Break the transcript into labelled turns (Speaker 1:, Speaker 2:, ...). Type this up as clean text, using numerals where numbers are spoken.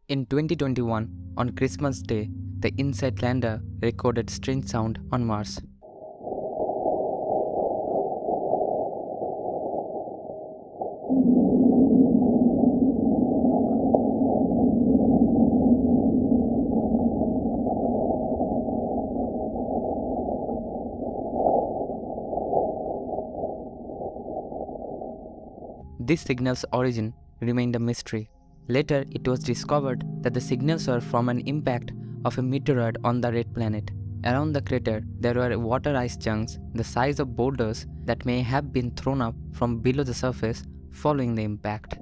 Speaker 1: In 2021, on Christmas Day, the InSight lander recorded strange sound on Mars. This signal's origin remained a mystery. Later, it was discovered that the signals were from an impact of a meteoroid on the red planet. Around the crater, there were water ice chunks the size of boulders that may have been thrown up from below the surface following the impact.